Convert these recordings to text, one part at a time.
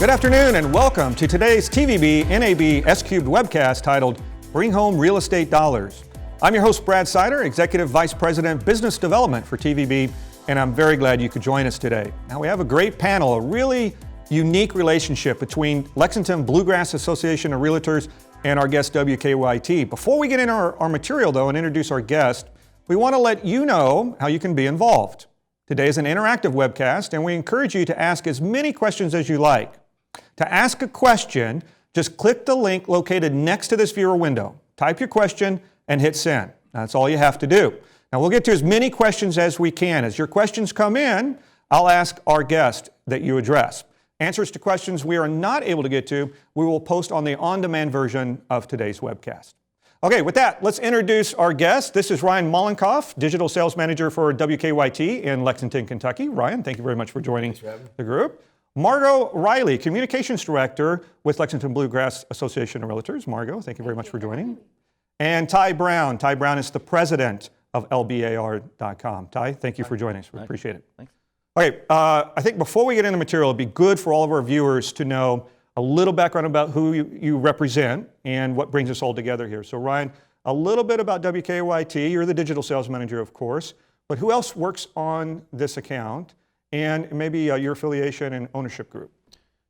Good afternoon and welcome to today's TVB NAB S-Cubed webcast titled Bring Home Real Estate Dollars. I'm your host, Brad Sider, Executive Vice President, Business Development for TVB, and I'm very glad you could join us today. Now we have a great panel, a really unique relationship between Lexington Bluegrass Association of Realtors and our guest WKYT. Before we get into our material though and introduce our guest, we want to let you know how you can be involved. Today is an interactive webcast and we encourage you to ask as many questions as you like. To ask a question, just click the link located next to this viewer window. Type your question and hit send. That's all you have to do. Now we'll get to as many questions as we can. As your questions come in, I'll ask our guest that you address. Answers to questions we are not able to get to, we will post on the on-demand version of today's webcast. Okay, with that, let's introduce our guest. This is Ryan Mollenkoff, Digital Sales Manager for WKYT in Lexington, Kentucky. Ryan, thank you very much for joining the group. Margot Riley, Communications Director with Lexington Bluegrass Association of Realtors. Margot, thank you very much for joining. And Ty Brown. Ty Brown is the President of LBAR.com. Ty, thank you for joining us. We appreciate it. Thanks. Okay, I think before we get into the material, it'd be good for all of our viewers to know a little background about who you represent and what brings us all together here. So Ryan, a little bit about WKYT. You're the Digital Sales Manager, of course, but who else works on this account? And maybe your affiliation and ownership group.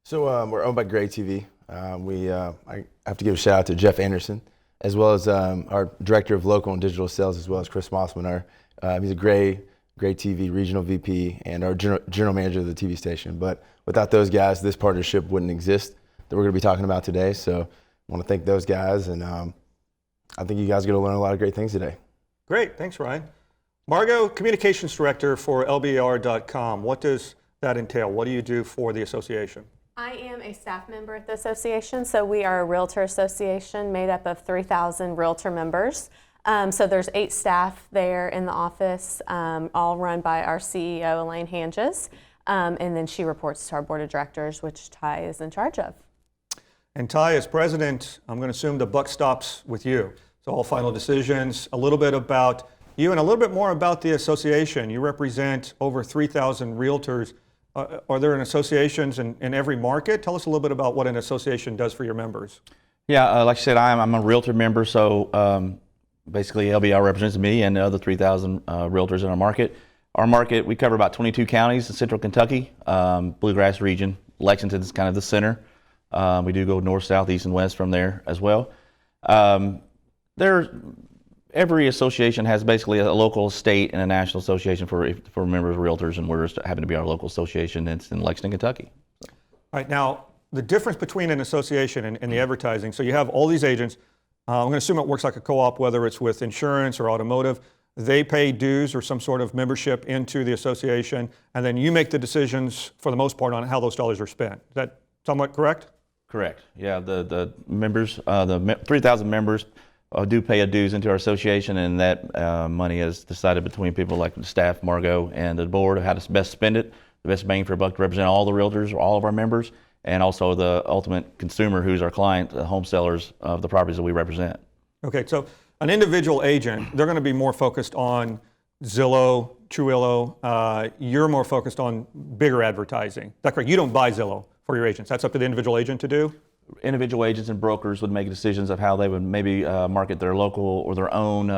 So we're owned by Gray TV. I have to give a shout out to Jeff Anderson, as well as our Director of Local and Digital Sales, as well as Chris Mossman. He's a Gray TV Regional VP and our General Manager of the TV station. But without those guys, this partnership wouldn't exist that we're going to be talking about today. So I want to thank those guys, and I think you guys are going to learn a lot of great things today. Great, thanks Ryan. Margot, Communications Director for LBAR.com. What does that entail? What do you do for the association? I am a staff member at the association, so we are a realtor association made up of 3,000 realtor members. So there's 8 staff there in the office, all run by our CEO, Elaine Hanges, and then she reports to our board of directors, which Ty is in charge of. And Ty, as president, I'm going to assume the buck stops with you. So all final decisions, a little bit about you and a little bit more about the association. You represent over 3,000 realtors. Are there associations in every market? Tell us a little bit about what an association does for your members. Yeah, like I said, I'm a realtor member, so basically LBR represents me and the other 3,000 realtors in our market. Our market, we cover about 22 counties in central Kentucky, Bluegrass region. Lexington is kind of the center. We do go north, south, east, and west from there as well. Every association has basically a local, state, and a national association for members of realtors, and we're just happen to be our local association. It's in Lexington, Kentucky. All right, now the difference between an association and the advertising, so you have all these agents. I'm going to assume it works like a co-op, whether it's with insurance or automotive. They pay dues or some sort of membership into the association, and then you make the decisions for the most part on how those dollars are spent. Is that somewhat correct? Correct. Yeah, the members, the 3,000 members do pay a dues into our association, and that money is decided between people like the staff, Margot, and the board of how to best spend it, the best bang for a buck to represent all the realtors, all of our members, and also the ultimate consumer who's our client, the home sellers of the properties that we represent. Okay, so an individual agent, they're going to be more focused on Zillow, Truillo. You're more focused on bigger advertising. Is that correct? You don't buy Zillow for your agents. That's up to the individual agent to do? Individual agents and brokers would make decisions of how they would maybe market their local or their own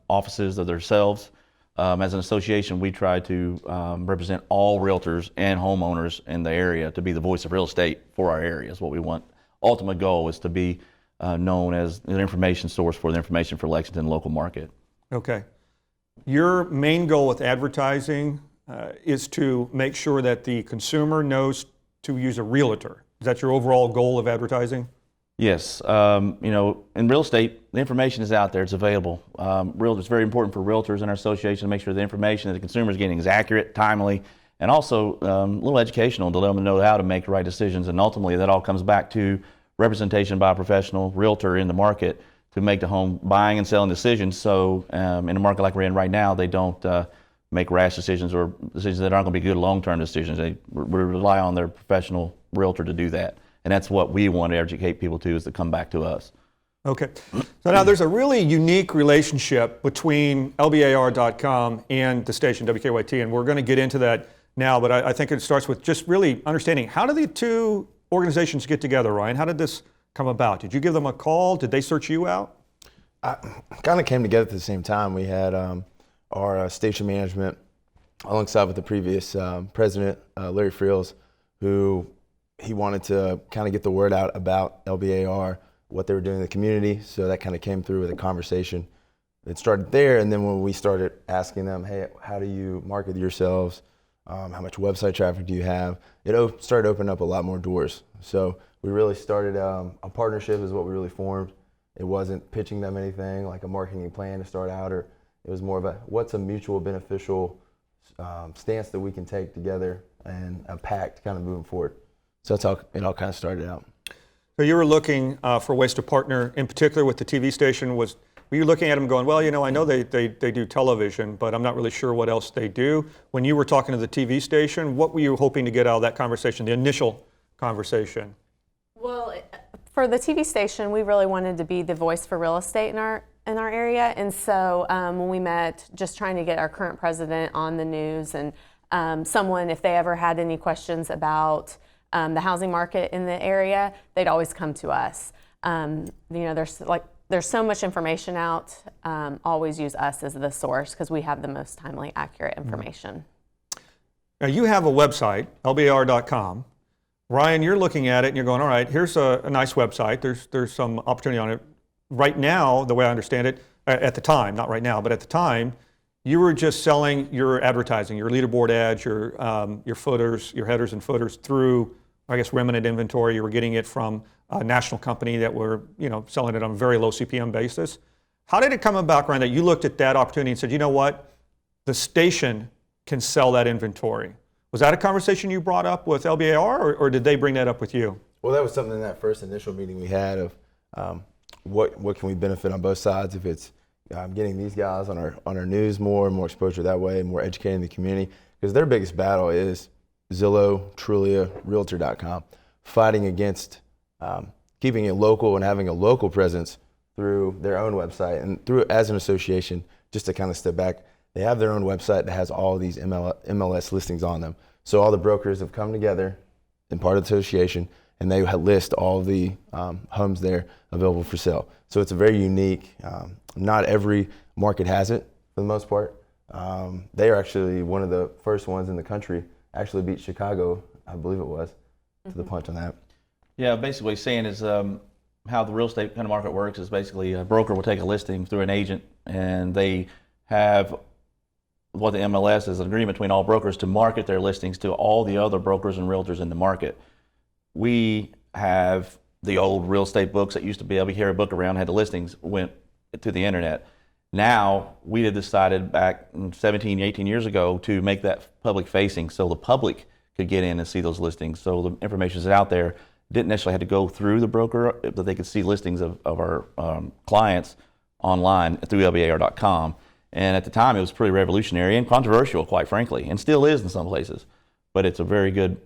offices of themselves. As an association, we try to represent all realtors and homeowners in the area to be the voice of real estate for our area is what we want. Ultimate goal is to be known as an information source for the information for Lexington local market. Okay. Your main goal with advertising is to make sure that the consumer knows to use a realtor. Is that your overall goal of advertising? Yes. In real estate, the information is out there. It's available. It's very important for realtors in our association to make sure the information that the consumer is getting is accurate, timely, and also a little educational to let them know how to make the right decisions. And ultimately, that all comes back to representation by a professional realtor in the market to make the home buying and selling decisions. So in a market like we're in right now, they don't make rash decisions or decisions that aren't going to be good long-term decisions. They rely on their professional realtor to do that. And that's what we want to educate people to, is to come back to us. Okay. So now there's a really unique relationship between LBAR.com and the station WKYT, and we're going to get into that now, but I think it starts with just really understanding how do the two organizations get together, Ryan? How did this come about? Did you give them a call? Did they search you out? Kind of came together at the same time. We had our station management alongside with the previous president, Larry Friels, who he wanted to kind of get the word out about LBAR, what they were doing in the community. So that kind of came through with a conversation. It started there, and then when we started asking them, hey, how do you market yourselves? How much website traffic do you have? It started opening up a lot more doors. So we really started a partnership is what we really formed. It wasn't pitching them anything like a marketing plan to start out, or it was more of a what's a mutual beneficial stance that we can take together and a pact kind of moving forward. So that's how it all kind of started out. So you were looking for ways to partner, in particular with the TV station. Were you looking at them going, well, I know they do television, but I'm not really sure what else they do. When you were talking to the TV station, what were you hoping to get out of that conversation, the initial conversation? Well, for the TV station, we really wanted to be the voice for real estate in our area. And so when we met, just trying to get our current president on the news, and someone, if they ever had any questions about the housing market in the area, they'd always come to us. There's so much information out. Always use us as the source because we have the most timely, accurate information. Now you have a website, LBAR.com. Ryan, you're looking at it and you're going, all right, here's a nice website. There's some opportunity on it. Right now, the way I understand it, at the time, not right now, but at the time, you were just selling your advertising, your leaderboard ads, your footers, your headers and footers through, I guess, remnant inventory. You were getting it from a national company that were, selling it on a very low CPM basis. How did it come about, Ryan, that you looked at that opportunity and said, you know what, the station can sell that inventory? Was that a conversation you brought up with LBAR, or did they bring that up with you? Well, that was something in that first initial meeting we had of what can we benefit on both sides. If it's getting these guys on our news more exposure that way, more educating the community, because their biggest battle is Zillow, Trulia, Realtor.com, fighting against keeping it local and having a local presence through their own website and through as an association. Just to kind of step back, they have their own website that has all these MLS listings on them. So all the brokers have come together in part of the association, and they list all the homes there available for sale. So it's a very unique, not every market has it for the most part. They are actually one of the first ones in the country, actually beat Chicago, I believe it was, to the punch on that. Yeah, basically what he's saying is how the real estate kind of market works is basically a broker will take a listing through an agent, and they have what the MLS is an agreement between all brokers to market their listings to all the other brokers and realtors in the market. We have the old real estate books that used to be able to carry a book around, had the listings, went to the internet. Now, we had decided back 17, 18 years ago to make that public facing so the public could get in and see those listings. So the information is out there. Didn't necessarily have to go through the broker, but they could see listings of our clients online through LBAR.com. And at the time, it was pretty revolutionary and controversial, quite frankly, and still is in some places. But it's a very good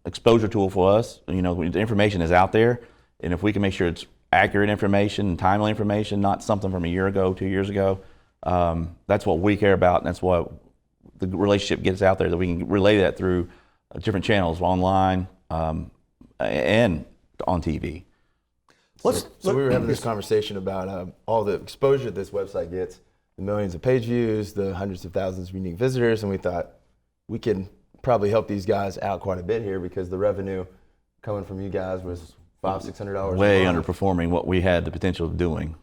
exposure tool for us. The information is out there, and if we can make sure it's accurate information and timely information, not something from a year ago, 2 years ago, that's what we care about, and that's what the relationship gets out there, that we can relay that through different channels, online and on TV. So we were having this conversation about all the exposure this website gets, the millions of page views, the hundreds of thousands of unique visitors, and we thought we can probably help these guys out quite a bit here because the revenue coming from you guys was $500-$600 way a month. underperforming what we had the potential of doing.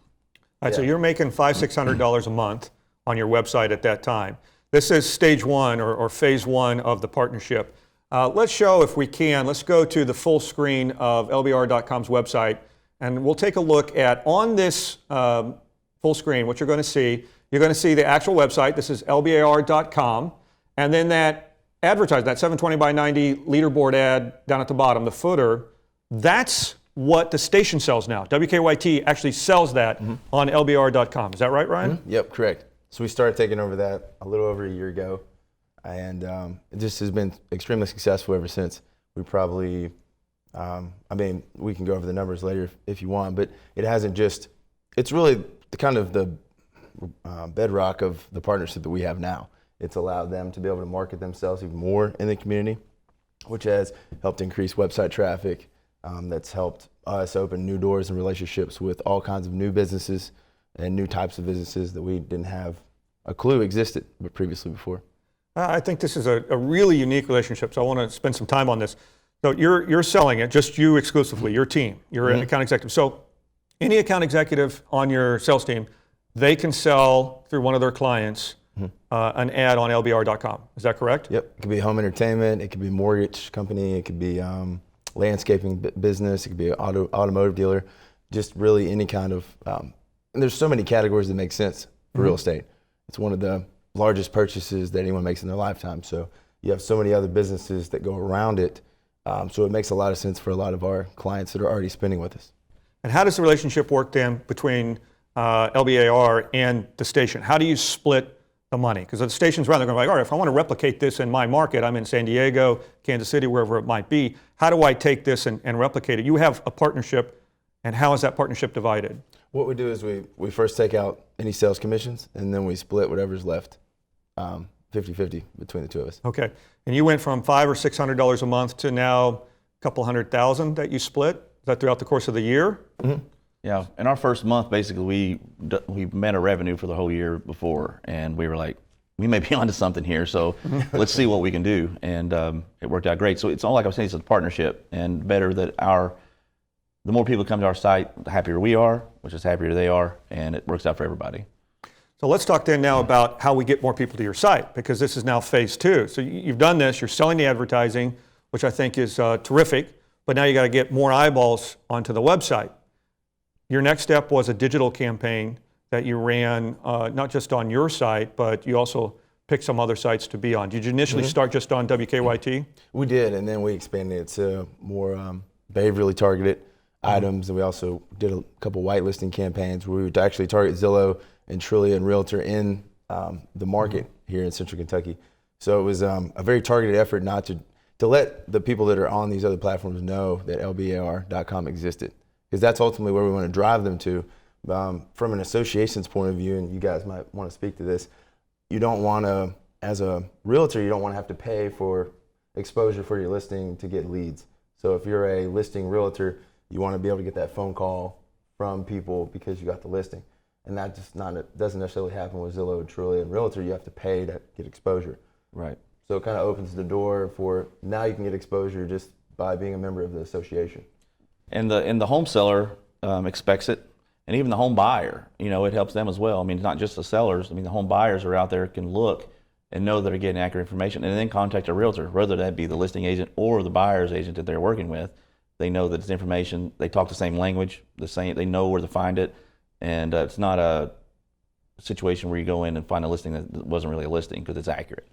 All right, so you're making $500-$600 a month on your website at that time. This is stage one or phase one of the partnership. Let's show, if we can, let's go to the full screen of LBAR.com's website, and we'll take a look at, on this full screen, what you're going to see. You're going to see the actual website. This is LBAR.com, and then that advertised, that 720 by 90 leaderboard ad down at the bottom, the footer, that's what the station sells now. WKYT actually sells that on LBAR.com. Is that right, Ryan? Mm-hmm. Yep, correct. So we started taking over that a little over a year ago, and it just has been extremely successful ever since. We probably, we can go over the numbers later if you want, but it hasn't just, it's really the bedrock of the partnership that we have now. It's allowed them to be able to market themselves even more in the community. which has helped increase website traffic. That's helped us open new doors and relationships with all kinds of new businesses and new types of businesses that we didn't have a clue existed previously before. I think this is a really unique relationship, so I want to spend some time on this. So you're selling it, just you exclusively, your team, you're an account executive. So any account executive on your sales team, they can sell through one of their clients an ad on LBAR.com. Is that correct? Yep. It could be home entertainment. It could be mortgage company. It could be landscaping business. It could be an automotive dealer. Just really any kind of. And there's so many categories that make sense for real estate. It's one of the largest purchases that anyone makes in their lifetime. So you have so many other businesses that go around it. So it makes a lot of sense for a lot of our clients that are already spending with us. And how does the relationship work then between LBAR and the station? How do you split the money? Because the station's around, they're going to be like, all right, if I want to replicate this in my market, I'm in San Diego, Kansas City, wherever it might be, how do I take this and replicate it? You have a partnership, and how is that partnership divided? What we do is we first take out any sales commissions, and then we split whatever's left, 50-50 between the two of us. Okay, and you went from $500 or $600 a month to now a couple $100,000 that you split? Is that throughout the course of the year? Yeah, in our first month, basically, we met a revenue for the whole year before, and we were like, we may be onto something here, so let's see what we can do, and it worked out great. So it's all, like I was saying, it's a partnership, and better that the more people come to our site, the happier we are, which is happier they are, and it works out for everybody. So let's talk then now about how we get more people to your site, because this is now phase 2. So you've done this, you're selling the advertising, which I think is terrific, but now you got to get more eyeballs onto the website. Your next step was a digital campaign that you ran not just on your site, but you also picked some other sites to be on. Did you initially start just on WKYT? We did, and then we expanded it to more behaviorally targeted items, and we also did a couple whitelisting campaigns where we would actually target Zillow and Trulia and Realtor in the market here in Central Kentucky. So it was a very targeted effort not to let the people that are on these other platforms know that LBAR.com existed, because that's ultimately where we want to drive them to. From an association's point of view, and you guys might want to speak to this, you don't want to, as a realtor, you don't want to have to pay for exposure for your listing to get leads. So if you're a listing realtor, you want to be able to get that phone call from people because you got the listing. And that doesn't necessarily happen with Zillow, Trulia, and Realtor. You have to pay to get exposure. Right. So it kind of opens the door for now you can get exposure just by being a member of the association. And the home seller expects it, and even the home buyer, it helps them as well. I mean, it's not just the sellers. I mean, the home buyers are out there, can look and know they're getting accurate information, and then contact a realtor, whether that be the listing agent or the buyer's agent that they're working with. They know that it's information. They talk the same language. They know where to find it, and it's not a situation where you go in and find a listing that wasn't really a listing because it's accurate.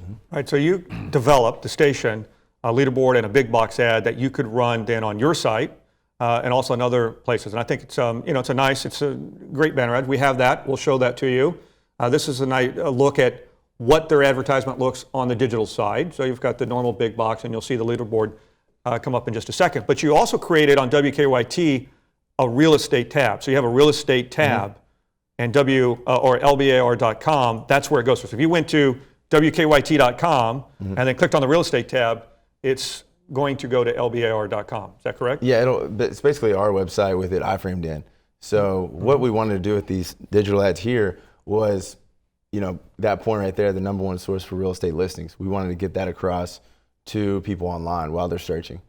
All right, so you developed the station, a leaderboard and a big box ad that you could run then on your site and also in other places. And I think it's it's a great banner ad. We have that. We'll show that to you. This is a look at what their advertisement looks on the digital side. So you've got the normal big box, and you'll see the leaderboard come up in just a second. But you also created on WKYT a real estate tab. So you have a real estate tab, and or LBAR.com. That's where it goes. So if you went to WKYT.com and then clicked on the real estate tab, it's going to go to LBAR.com. Is that correct? Yeah, it's basically our website with it iframed in. So what we wanted to do with these digital ads here was, that point right there, the number one source for real estate listings. We wanted to get that across to people online while they're searching.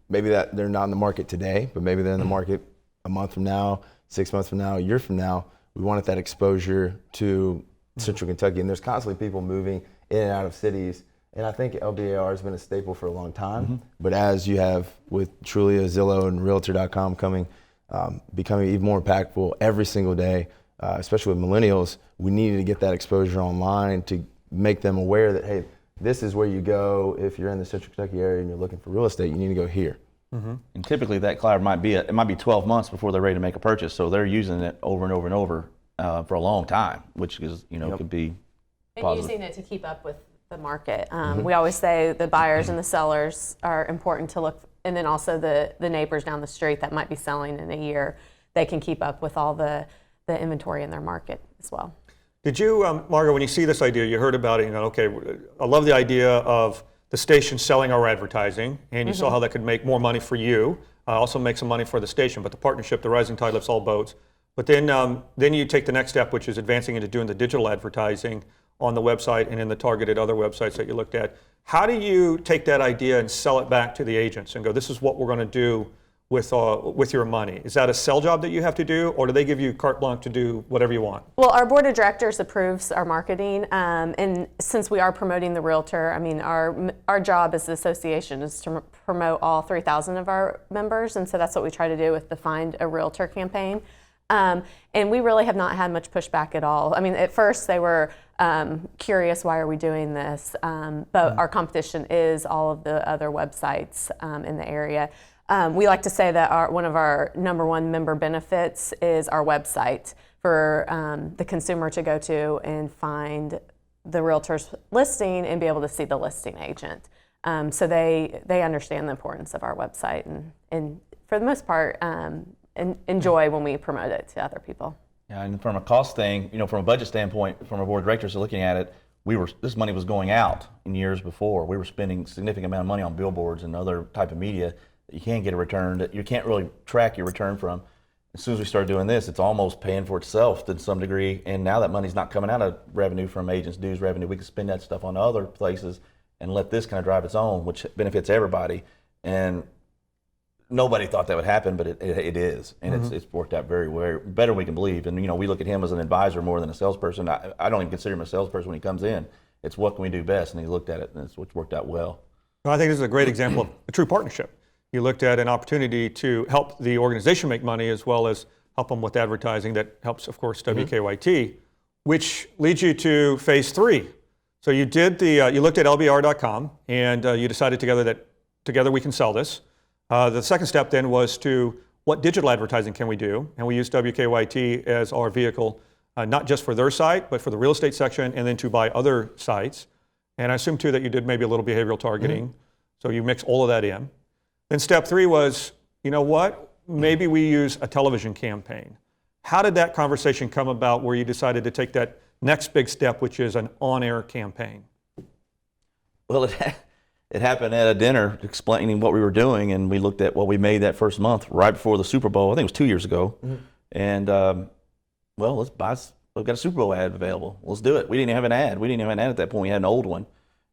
Maybe that they're not in the market today, but maybe they're in the market a month from now, 6 months from now, a year from now. We wanted that exposure to Central Kentucky, and there's constantly people moving in and out of cities. And I think LBAR has been a staple for a long time. But as you have with Trulia, Zillow, and Realtor.com becoming even more impactful every single day, especially with millennials, we needed to get that exposure online to make them aware that, hey, this is where you go if you're in the Central Kentucky area and you're looking for real estate. You need to go here. And typically that client might be 12 months before they're ready to make a purchase, so they're using it over and over and over for a long time, which is could be positive. And using it to keep up with the market. We always say the buyers and the sellers are important to look, and then also the neighbors down the street that might be selling in a year, they can keep up with all the inventory in their market as well. Did you, Margo, when you see this idea, you heard about it, okay, I love the idea of the station selling our advertising, and you saw how that could make more money for you, also make some money for the station. But the partnership, the rising tide lifts all boats. But then you take the next step, which is advancing into doing the digital advertising on the website and in the targeted other websites that you looked at. How do you take that idea and sell it back to the agents and go, this is what we're going to do with your money? Is that a sell job that you have to do, or do they give you carte blanche to do whatever you want? Well, our board of directors approves our marketing, and since we are promoting the realtor, I mean, our job as the association is to promote all 3,000 of our members, and so that's what we try to do with the Find a Realtor campaign. And we really have not had much pushback at all. I mean, at first they were curious, why are we doing this? But our competition is all of the other websites in the area. We like to say that one of our number one member benefits is our website for the consumer to go to and find the realtor's listing and be able to see the listing agent. So they understand the importance of our website and for the most part, enjoy when we promote it to other people. Yeah, and from a cost thing, from a budget standpoint, from a board of directors looking at it, this money was going out in years before. We were spending a significant amount of money on billboards and other type of media that you can't get a return, that you can't really track your return from. As soon as we started doing this, it's almost paying for itself to some degree, and now that money's not coming out of revenue from agents' dues revenue. We can spend that stuff on other places and let this kind of drive its own, which benefits everybody. And nobody thought that would happen, but it is, and it's worked out very, very better than we can believe. And we look at him as an advisor more than a salesperson. I don't even consider him a salesperson when he comes in. It's what can we do best, and he looked at it, and it's worked out well. Well, I think this is a great example of a true partnership. You looked at an opportunity to help the organization make money as well as help them with advertising that helps, of course, WKYT, which leads you to phase 3. So you did you looked at LBAR.com, and you decided together we can sell this. The second step then was to what digital advertising can we do? And we used WKYT as our vehicle, not just for their site, but for the real estate section, and then to buy other sites. And I assume too that you did maybe a little behavioral targeting. So you mix all of that in. Then step 3 was, maybe we use a television campaign. How did that conversation come about where you decided to take that next big step, which is an on-air campaign? Well, it happened at a dinner explaining what we were doing, and we looked at what we made that first month right before the Super Bowl. I think it was 2 years ago. And, we've got a Super Bowl ad available. Let's do it. We didn't have an ad. We didn't have an ad at that point. We had an old one.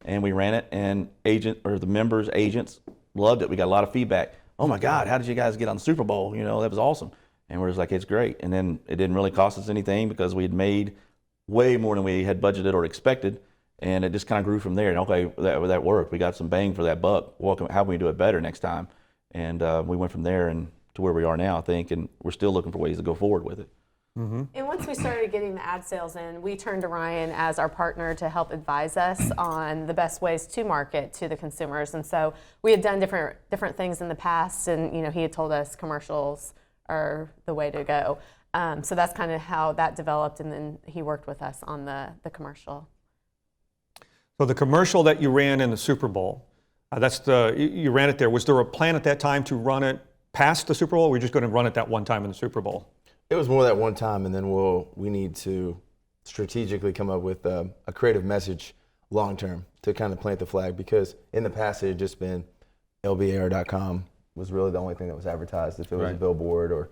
And we ran it, and the members, agents loved it. We got a lot of feedback. Oh my God, how did you guys get on the Super Bowl? That was awesome. And we're just like, it's great. And then it didn't really cost us anything because we had made way more than we had budgeted or expected. And it just kind of grew from there. And okay, that worked. We got some bang for that buck. How can we do it better next time? And we went from there and to where we are now, I think. And we're still looking for ways to go forward with it. And once we started getting the ad sales in, we turned to Ryan as our partner to help advise us on the best ways to market to the consumers. And so we had done different things in the past, and he had told us commercials are the way to go. So that's kind of how that developed, and then he worked with us on the commercial. So the commercial that you ran in the Super Bowl, you ran it there. Was there a plan at that time to run it past the Super Bowl, or were you just going to run it that one time in the Super Bowl? It was more that one time, and then we need to strategically come up with a creative message long term to kind of plant the flag, because in the past it had just been LBAR.com was really the only thing that was advertised, if it was a billboard or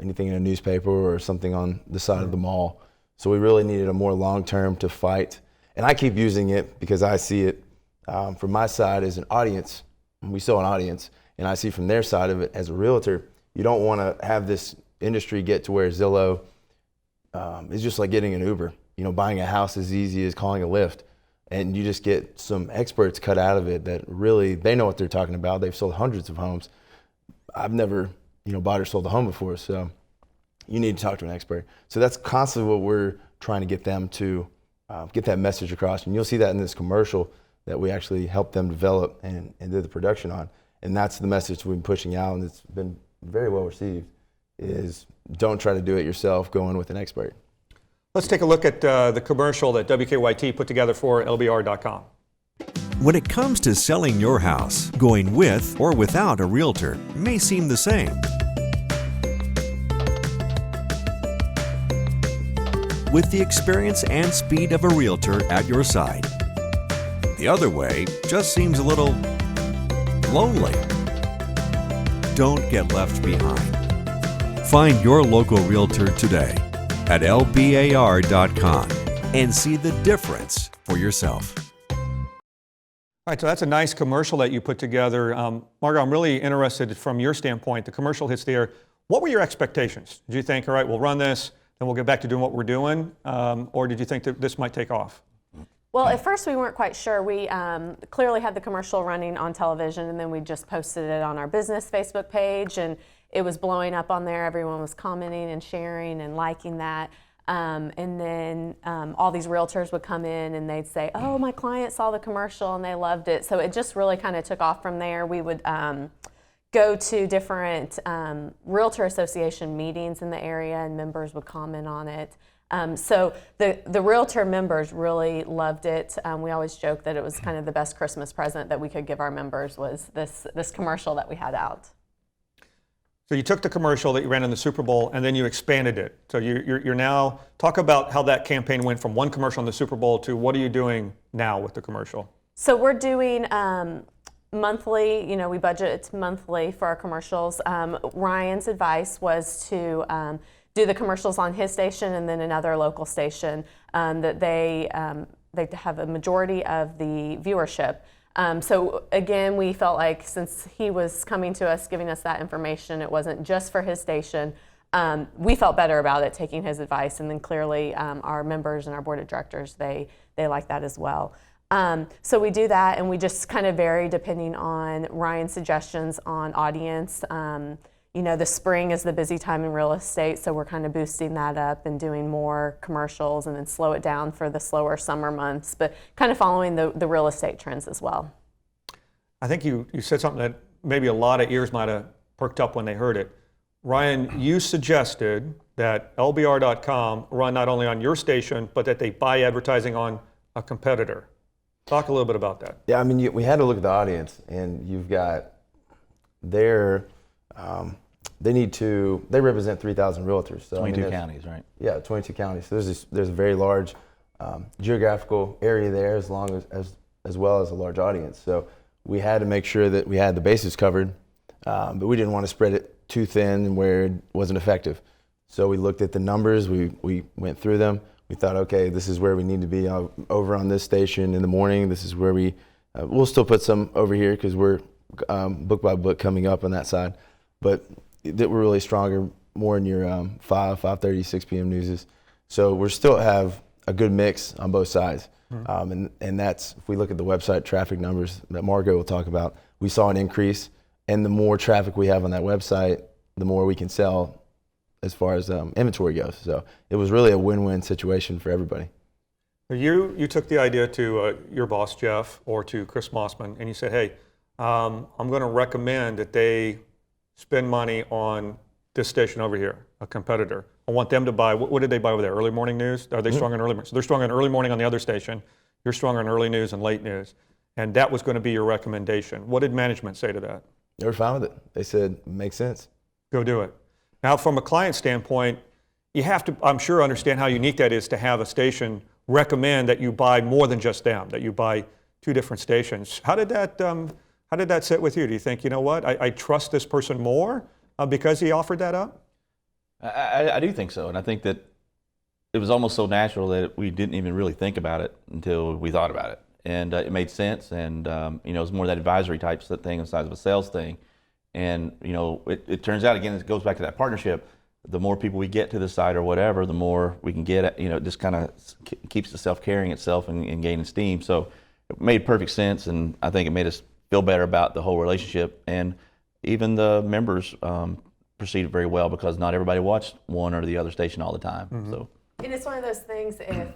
anything in a newspaper or something on the side of the mall. So we really needed a more long term to fight. And I keep using it because I see it from my side as an audience. We sell an audience, and I see from their side of it as a realtor. You don't want to have this industry get to where Zillow is just like getting an Uber. Buying a house is easy as calling a Lyft, and you just get some experts cut out of it that really, they know what they're talking about. They've sold hundreds of homes. I've never bought or sold a home before, so you need to talk to an expert. So that's constantly what we're trying to get them to get that message across, and you'll see that in this commercial that we actually helped them develop and did the production on. And that's the message we've been pushing out, and it's been very well received, is don't try to do it yourself, go in with an expert. Let's take a look at the commercial that WKYT put together for LBR.com. When it comes to selling your house, going with or without a realtor may seem the same. With the experience and speed of a realtor at your side, the other way just seems a little lonely. Don't get left behind. Find your local realtor today at LBAR.com and see the difference for yourself. All right, so that's a nice commercial that you put together. Margo, I'm really interested from your standpoint. The commercial hits the air. What were your expectations? Did you think, all right, we'll run this, then we'll get back to doing what we're doing? Or did you think that this might take off? Well, at first we weren't quite sure. We clearly had the commercial running on television, and then we just posted it on our business Facebook page, and it was blowing up on there. Everyone was commenting and sharing and liking that. And then all these realtors would come in and they'd say, oh, my client saw the commercial and they loved it. So it just really kind of took off from there. We would go to different realtor association meetings in the area, and members would comment on it. So the realtor members really loved it. We always joke that it was kind of the best Christmas present that we could give our members was this commercial that we had out. So you took the commercial that you ran in the Super Bowl and then you expanded it. So you're now, talk about how that campaign went from one commercial in the Super Bowl to what are you doing now with the commercial? So we're doing monthly, we budget monthly for our commercials. Ryan's advice was to do the commercials on his station and then another local station that they have a majority of the viewership. So again, we felt like since he was coming to us, giving us that information, it wasn't just for his station. We felt better about it, taking his advice, and then clearly our members and our board of directors, they like that as well. So we do that, and we just kind of vary depending on Ryan's suggestions on audience. The spring is the busy time in real estate, so we're kind of boosting that up and doing more commercials and then slow it down for the slower summer months, but kind of following the real estate trends as well. I think you said something that maybe a lot of ears might have perked up when they heard it. Ryan, you suggested that LBR.com run not only on your station, but that they buy advertising on a competitor. Talk a little bit about that. Yeah, I mean, we had to look at the audience, and you've got their they represent 3,000 realtors. So 22 counties, right? Yeah, 22 counties. So there's a very large geographical area there, as well as a large audience. So we had to make sure that we had the bases covered, but we didn't want to spread it too thin where it wasn't effective. So we looked at the numbers, we went through them. We thought, okay, this is where we need to be over on this station in the morning. This is where we'll still put some over here because we're book by book coming up on that side. But that we're really stronger more in your 5:30, 6 p.m. newses. So we still have a good mix on both sides. Mm-hmm. And that's, if we look at the website traffic numbers that Margo will talk about, we saw an increase. And the more traffic we have on that website, the more we can sell as far as inventory goes. So it was really a win-win situation for everybody. You took the idea to your boss, Jeff, or to Chris Mossman, and you said, hey, I'm going to recommend that they spend money on this station over here, a competitor. I want them to buy, what did they buy over there? Early morning news? Are they strong in early morning? So they're strong in early morning on the other station. You're stronger in early news and late news. And that was going to be your recommendation. What did management say to that? They were fine with it. They said, makes sense. Go do it. Now, from a client standpoint, you have to, I'm sure, understand how unique that is to have a station recommend that you buy more than just them, that you buy two different stations. How did that sit with you? Do you think, you know what, I trust this person more because he offered that up? I do think so, and I think that it was almost so natural that we didn't even really think about it until we thought about it, and it made sense. And it was more that advisory type thing instead of a sales thing. And it turns out, again, it goes back to that partnership. The more people we get to the site or whatever, the more we can get. It just kind of keeps itself carrying itself and gaining steam. So it made perfect sense, and I think it made us feel better about the whole relationship. And even the members proceeded very well because not everybody watched one or the other station all the time. Mm-hmm. So. And it's one of those things, if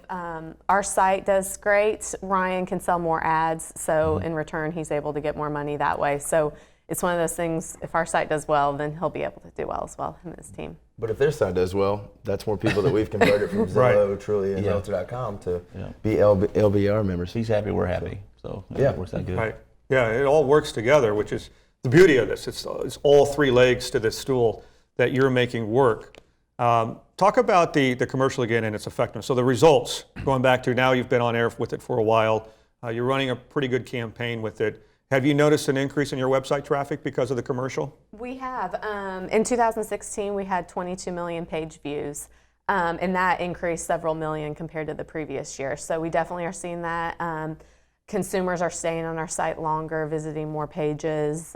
our site does great, Ryan can sell more ads. So in return, he's able to get more money that way. So it's one of those things, if our site does well, then he'll be able to do well as well, him and his team. But if their site does well, that's more people that we've converted from Zillow, Truly, and Realtor.com to be LBR members. He's happy, we're happy. So it works out good. Right. Yeah, it all works together, which is the beauty of this. It's all three legs to this stool that you're making work. Talk about the commercial again and its effectiveness. So the results, going back to now you've been on air with it for a while. You're running a pretty good campaign with it. Have you noticed an increase in your website traffic because of the commercial? We have. In 2016, we had 22 million page views, and that increased several million compared to the previous year. So we definitely are seeing that. Consumers are staying on our site longer, visiting more pages.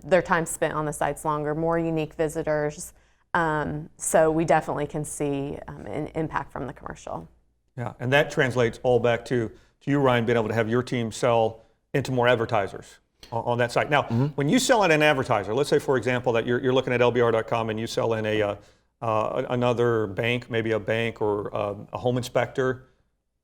Their time spent on the site's longer, more unique visitors. So we definitely can see an impact from the commercial. Yeah, and that translates all back to you, Ryan, being able to have your team sell into more advertisers on that site. Now, when you sell in an advertiser, let's say, for example, that you're looking at LBAR.com and you sell in another bank, maybe a bank or a home inspector,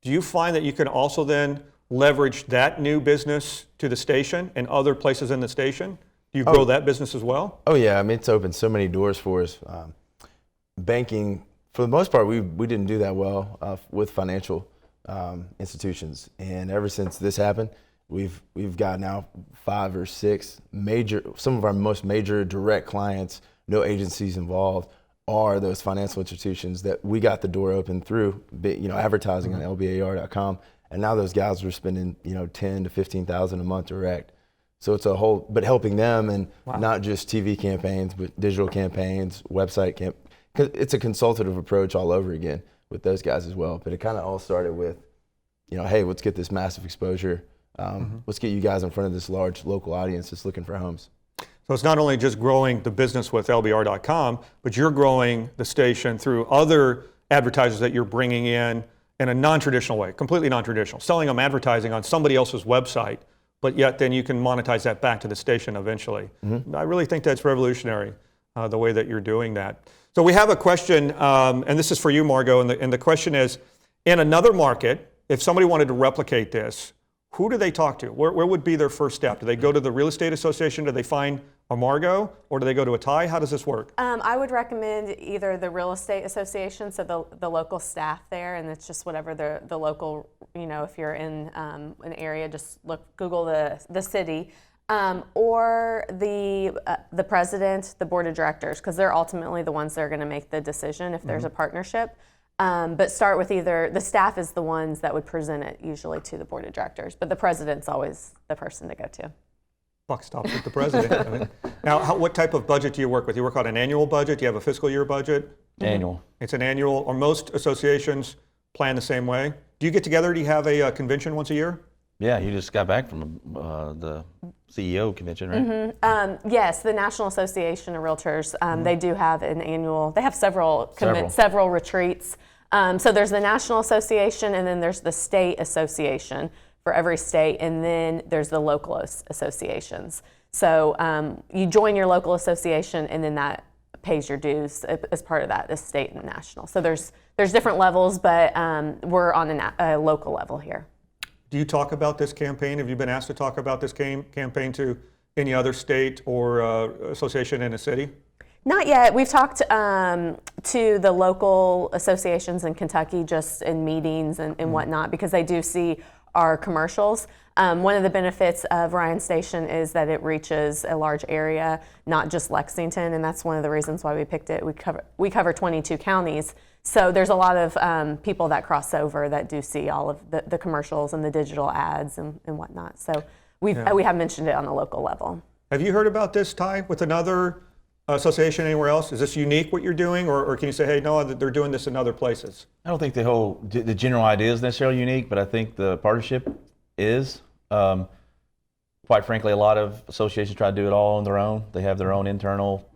do you find that you can also then leverage that new business to the station and other places in the station? Do you grow that business as well? Oh yeah, I mean, it's opened so many doors for us. Banking, for the most part, we didn't do that well with financial institutions, and ever since this happened, we've got now 5 or 6 major, some of our most major direct clients, no agencies involved, are those financial institutions that we got the door open through, advertising on LBAR.com, and now those guys are spending $10,000 to $15,000 a month direct. So it's a whole, but helping them, and not just TV campaigns, but digital campaigns, website it's a consultative approach all over again with those guys as well. But it kind of all started with, hey, let's get this massive exposure. Let's get you guys in front of this large local audience that's looking for homes. So it's not only just growing the business with LBR.com, but you're growing the station through other advertisers that you're bringing in a non-traditional way, completely non-traditional, selling them advertising on somebody else's website, but yet then you can monetize that back to the station eventually. I really think that's revolutionary, the way that you're doing that. So we have a question, and this is for you, Margot, and the question is, in another market, if somebody wanted to replicate this, who do they talk to? Where would be their first step? Do they go to the real estate association? Do they find a Margot, or do they go to a Ty? How does this work? I would recommend either the real estate association, so the local staff there, and it's just whatever the local, if you're in an area, just Google the city, or the president, the board of directors, because they're ultimately the ones that are going to make the decision if there's a partnership. But start with either, the staff is the ones that would present it usually to the board of directors, but the president's always the person to go to. Buck stops with the president. Now, what type of budget do you work with? You work on an annual budget? Do you have a fiscal year budget? Annual. It's an annual, or most associations plan the same way. Do you get together? Do you have a convention once a year? Yeah, you just got back from the CEO convention, right? Yes, the National Association of Realtors, they do have an annual, they have several retreats. So there's the National Association, and then there's the State Association for every state, and then there's the local associations. So you join your local association, and then that pays your dues as part of that, the state and the national. So there's different levels, but we're on a local level here. Do you talk about this campaign? Have you been asked to talk about this campaign to any other state or association in a city? Not yet. We've talked to the local associations in Kentucky just in meetings and whatnot, because they do see our commercials. One of the benefits of Ryan Station is that it reaches a large area, not just Lexington, and that's one of the reasons why we picked it. We cover 22 counties, so there's a lot of people that cross over that do see all of the commercials and the digital ads and whatnot. So we have mentioned it on the local level. Have you heard about this, Ty, with another association anywhere else? Is this unique what you're doing, or can you say, hey, no, they're doing this in other places? I don't think the general idea is necessarily unique, but I think the partnership is. Quite frankly, a lot of associations try to do it all on their own. They have their own internal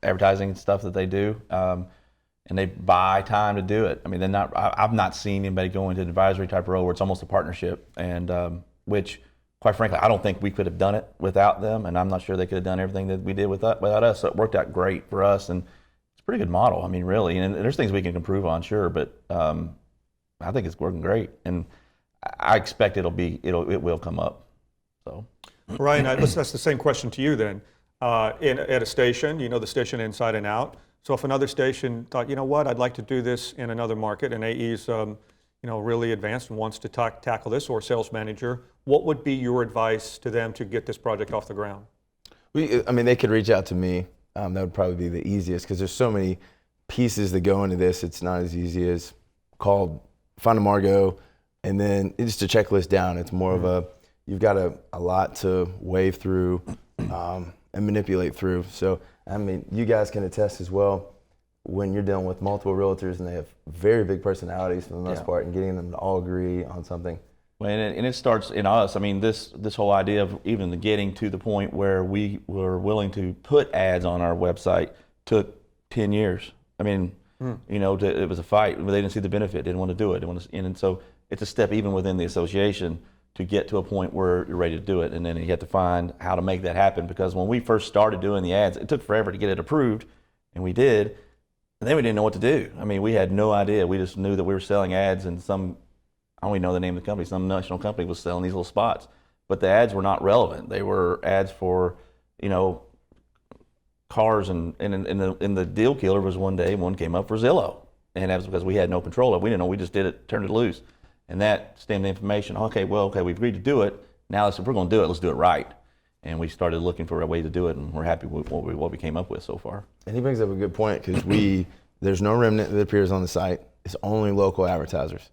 advertising and stuff that they do, and they buy time to do it. I mean, I've not seen anybody go into an advisory type role where it's almost a partnership, and which, quite frankly, I don't think we could have done it without them, and I'm not sure they could have done everything that we did without us. So it worked out great for us, and it's a pretty good model. I mean, really, and there's things we can improve on, sure, but I think it's working great, and I expect it will come up. So, Ryan, let's ask the same question to you then. At a station, you know the station inside and out. So if another station thought, you know what, I'd like to do this in another market, and AE's really advanced and wants to tackle this, or sales manager, what would be your advice to them to get this project off the ground? They could reach out to me. That would probably be the easiest, because there's so many pieces that go into this. It's not as easy as find a Margot, And then it's just a checklist down. It's more of you've got a lot to wave through and manipulate through. So, I mean, you guys can attest as well when you're dealing with multiple realtors and they have very big personalities for the most part, and getting them to all agree on something. Well, and it starts in us. I mean, this whole idea of even getting to the point where we were willing to put ads on our website took 10 years. I mean, you know, it was a fight. They didn't see the benefit, didn't want to do it. And so it's a step even within the association to get to a point where you're ready to do it. And then you have to find how to make that happen, because when we first started doing the ads, it took forever to get it approved, and we did. And then we didn't know what to do. I mean, we had no idea. We just knew that we were selling ads, and I don't even know the name of the company, some national company was selling these little spots. But the ads were not relevant. They were ads for, you know, cars, and the deal killer was one came up for Zillow. And that was because we had no control of it. We didn't know, we just did it, turned it loose. And that stemmed the information. Okay, we've agreed to do it. Now if we're going to do it, let's do it right. And we started looking for a way to do it, and we're happy with what we came up with so far. And he brings up a good point, because there's no remnant that appears on the site. It's only local advertisers.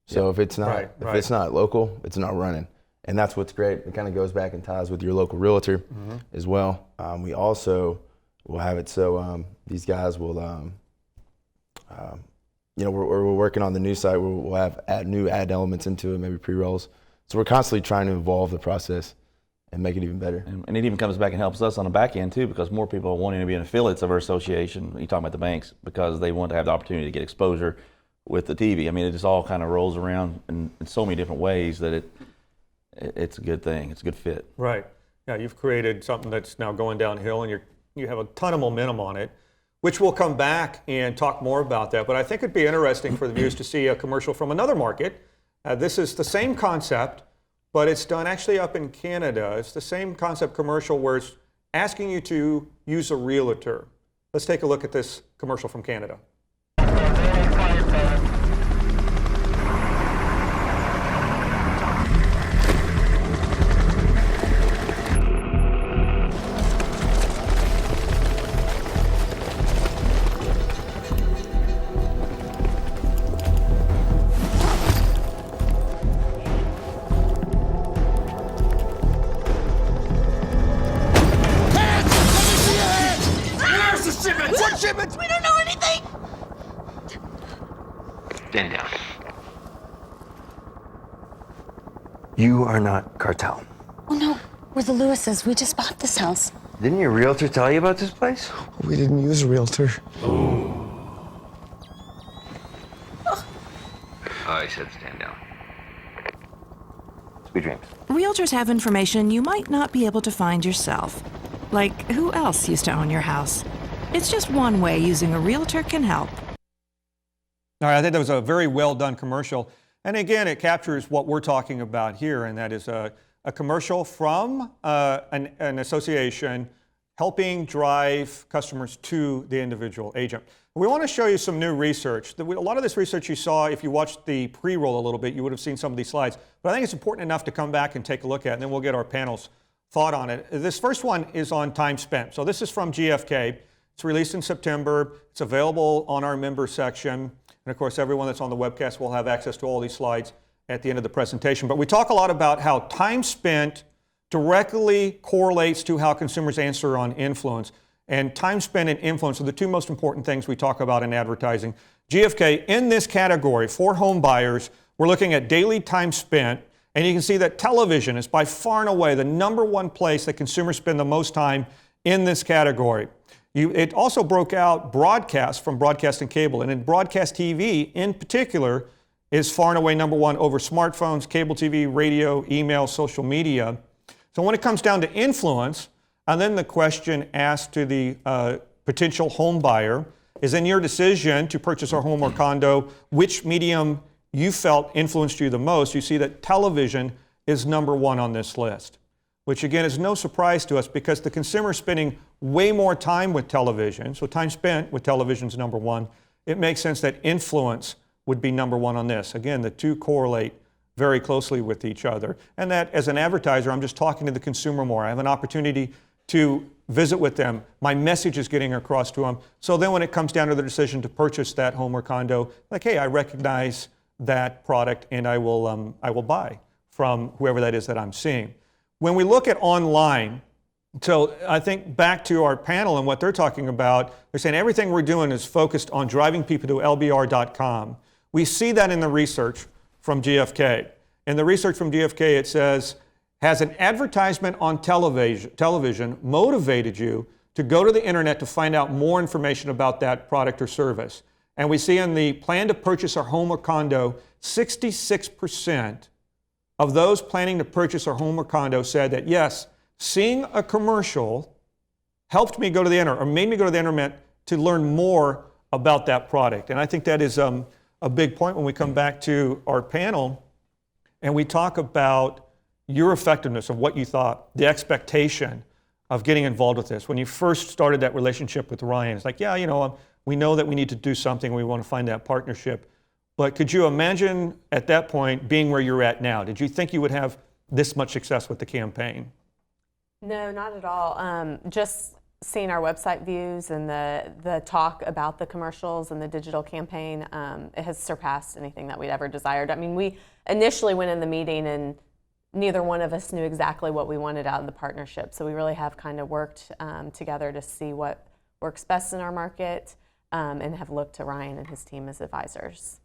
So if it's not it's not local, it's not running. And that's what's great. It kind of goes back and ties with your local realtor as well. We also will have it so these guys will, you know, we're working on the new site where we'll have new ad elements into it, maybe pre-rolls. So we're constantly trying to evolve the process and make it even better. And it even comes back and helps us on the back end too, because more people are wanting to be affiliates of our association. You talk about the banks, because they want to have the opportunity to get exposure with the TV. I mean, it just all kind of rolls around in so many different ways that it's a good thing. It's a good fit. Right. Yeah, you've created something that's now going downhill, and you have a ton of momentum on it, which we'll come back and talk more about that. But I think it'd be interesting for the viewers to see a commercial from another market. This is the same concept, but it's done actually up in Canada. It's the same concept commercial where it's asking you to use a realtor. Let's take a look at this commercial from Canada. We don't know anything! Stand down. You are not cartel. Oh no, we're the Lewises. We just bought this house. Didn't your realtor tell you about this place? We didn't use a realtor. I said stand down. Sweet dreams. Realtors have information you might not be able to find yourself. Like who else used to own your house? It's just one way using a realtor can help. All right, I think that was a very well done commercial. And again, it captures what we're talking about here, and that is a commercial from an association helping drive customers to the individual agent. We want to show you some new research. A lot of this research you saw, if you watched the pre-roll a little bit, you would have seen some of these slides. But I think it's important enough to come back and take a look at, and then we'll get our panel's thought on it. This first one is on time spent. So this is from GFK. It's released in September. It's available on our member section. And of course, everyone that's on the webcast will have access to all these slides at the end of the presentation. But we talk a lot about how time spent directly correlates to how consumers answer on influence. And time spent and influence are the two most important things we talk about in advertising. GFK, in this category, for home buyers, we're looking at daily time spent. And you can see that television is by far and away the number one place that consumers spend the most time in this category. It also broke out broadcast from broadcast and cable. And in broadcast TV in particular is far and away number one over smartphones, cable TV, radio, email, social media. So when it comes down to influence, and then the question asked to the potential home buyer is, in your decision to purchase a home or condo, which medium you felt influenced you the most? You see that television is number one on this list, which again is no surprise to us because the consumer is spending way more time with television. So time spent with television is number one. It makes sense that influence would be number one on this. Again, the two correlate very closely with each other. And that as an advertiser, I'm just talking to the consumer more. I have an opportunity to visit with them. My message is getting across to them. So then when it comes down to the decision to purchase that home or condo, like, hey, I recognize that product and I will buy from whoever that is that I'm seeing. When we look at online, so I think back to our panel and what they're talking about, they're saying everything we're doing is focused on driving people to LBAR.com. We see that in the research from GfK. In the research from GfK, it says, has an advertisement on television motivated you to go to the internet to find out more information about that product or service? And we see in the plan to purchase a home or condo, 66% of those planning to purchase a home or condo said that, yes, seeing a commercial helped me go to the internet or made me go to the internet to learn more about that product. And I think that is a big point when we come back to our panel and we talk about your effectiveness of what you thought, the expectation of getting involved with this. When you first started that relationship with Ryan, it's like, yeah, we know that we need to do something, we want to find that partnership. But could you imagine at that point being where you're at now? Did you think you would have this much success with the campaign? No, not at all. Just seeing our website views and the talk about the commercials and the digital campaign, it has surpassed anything that we'd ever desired. I mean, we initially went in the meeting and neither one of us knew exactly what we wanted out of the partnership. So we really have kind of worked together to see what works best in our market and have looked to Ryan and his team as advisors.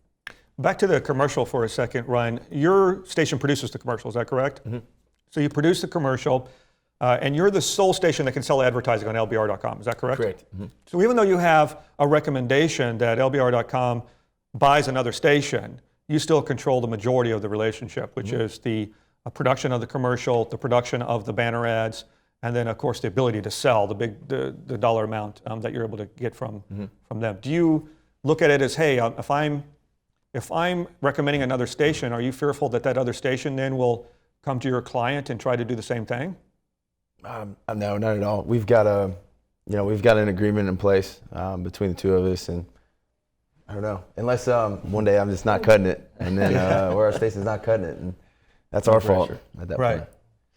Back to the commercial for a second, Ryan. Your station produces the commercial, is that correct? Mm-hmm. So you produce the commercial, and you're the sole station that can sell advertising on LBR.com, is that correct? Correct. Mm-hmm. So even though you have a recommendation that LBR.com buys another station, you still control the majority of the relationship, which mm-hmm. is the production of the commercial, the production of the banner ads, and then of course the ability to sell the dollar amount that you're able to get from them. Do you look at it as, hey, if I'm recommending another station, are you fearful that other station then will come to your client and try to do the same thing? No, not at all. We've got an agreement in place between the two of us, and I don't know, unless one day I'm just not cutting it, and then or our station's not cutting it, and that's our fault at that point.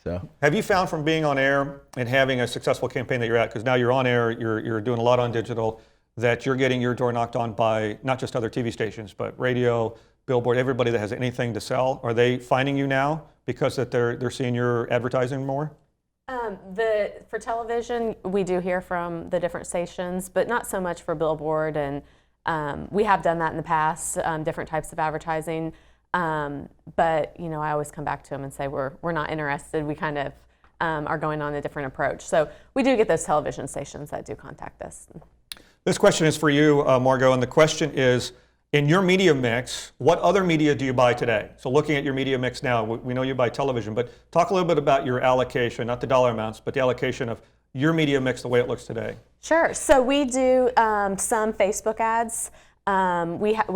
So, have you found from being on air and having a successful campaign that you're at, because now you're on air, you're doing a lot on digital, that you're getting your door knocked on by not just other TV stations, but radio, billboard, everybody that has anything to sell? Are they finding you now because that they're seeing your advertising more? For television, we do hear from the different stations, but not so much for billboard, and we have done that in the past, different types of advertising. But I always come back to them and say we're not interested. We kind of are going on a different approach. So we do get those television stations that do contact us. This question is for you, Margot, and the question is, in your media mix, what other media do you buy today? So looking at your media mix now, we know you buy television, but talk a little bit about your allocation, not the dollar amounts, but the allocation of your media mix the way it looks today. Sure. So we do some Facebook ads.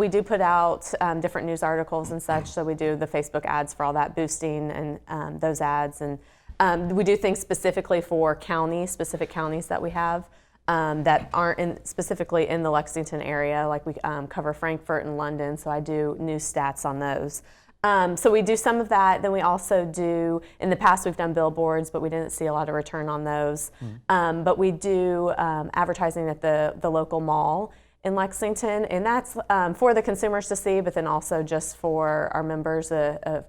We do put out different news articles and such, so we do the Facebook ads for all that boosting and those ads. And we do things specifically for specific counties that we have. That aren't specifically in the Lexington area, like we cover Frankfurt and London, so I do news stats on those. So we do some of that. Then we also do, in the past we've done billboards, but we didn't see a lot of return on those. But we do advertising at the local mall in Lexington, and that's for the consumers to see, but then also just for our members,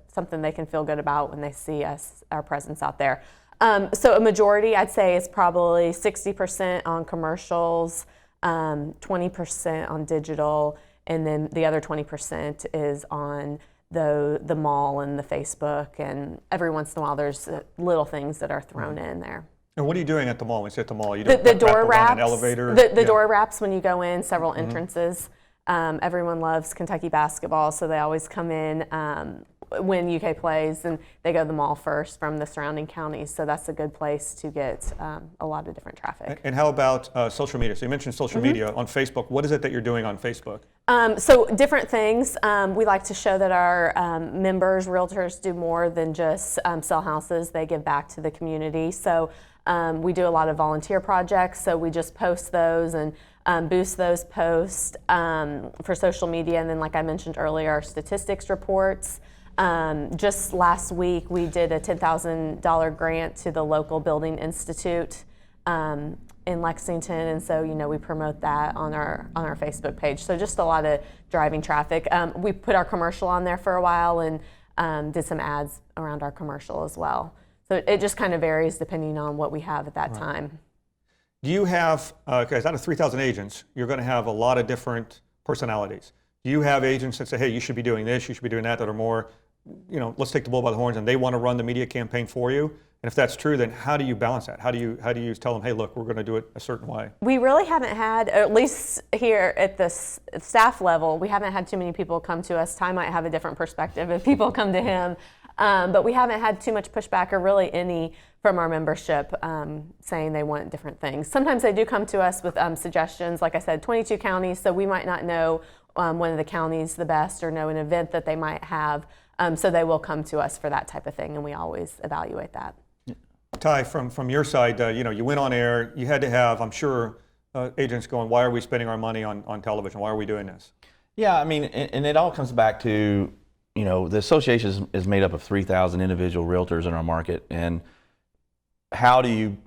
something they can feel good about when they see our presence out there. So a majority, I'd say, is probably 60% on commercials, 20% on digital, and then the other 20% is on the mall and the Facebook, and every once in a while there's little things that are thrown in there. And what are you doing at the mall? When you say at the mall, you the door wraps, an elevator? The door wraps when you go in, several entrances. Everyone loves Kentucky basketball, so they always come in when UK plays, and they go to the mall first from the surrounding counties, so that's a good place to get a lot of different traffic. And how about social media? So you mentioned social media on Facebook. What is it that you're doing on Facebook? So different things. We like to show that our members, realtors, do more than just sell houses. They give back to the community. So we do a lot of volunteer projects, so we just post those and boost those posts for social media. And then, like I mentioned earlier, our statistics reports. Just last week, we did a $10,000 grant to the local Building Institute in Lexington, and so we promote that on our Facebook page. So just a lot of driving traffic. We put our commercial on there for a while and did some ads around our commercial as well. So it just kind of varies depending on what we have at that time. Do you have, because out of 3,000 agents, you're going to have a lot of different personalities. Do you have agents that say, hey, you should be doing this, you should be doing that are more, let's take the bull by the horns, and they want to run the media campaign for you? And if that's true, then how do you balance that? How do you tell them, hey, look, we're going to do it a certain way? We really haven't had, at least here at the staff level, we haven't had too many people come to us. Ty might have a different perspective if people come to him. But we haven't had too much pushback or really any from our membership saying they want different things. Sometimes they do come to us with suggestions. Like I said, 22 counties, so we might not know one of the counties the best or know an event that they might have. So they will come to us for that type of thing, and we always evaluate that. Ty, from your side, you went on air. You had to have, I'm sure, agents going, why are we spending our money on television? Why are we doing this? Yeah, I mean, and it all comes back to, the association is made up of 3,000 individual realtors in our market, and how do you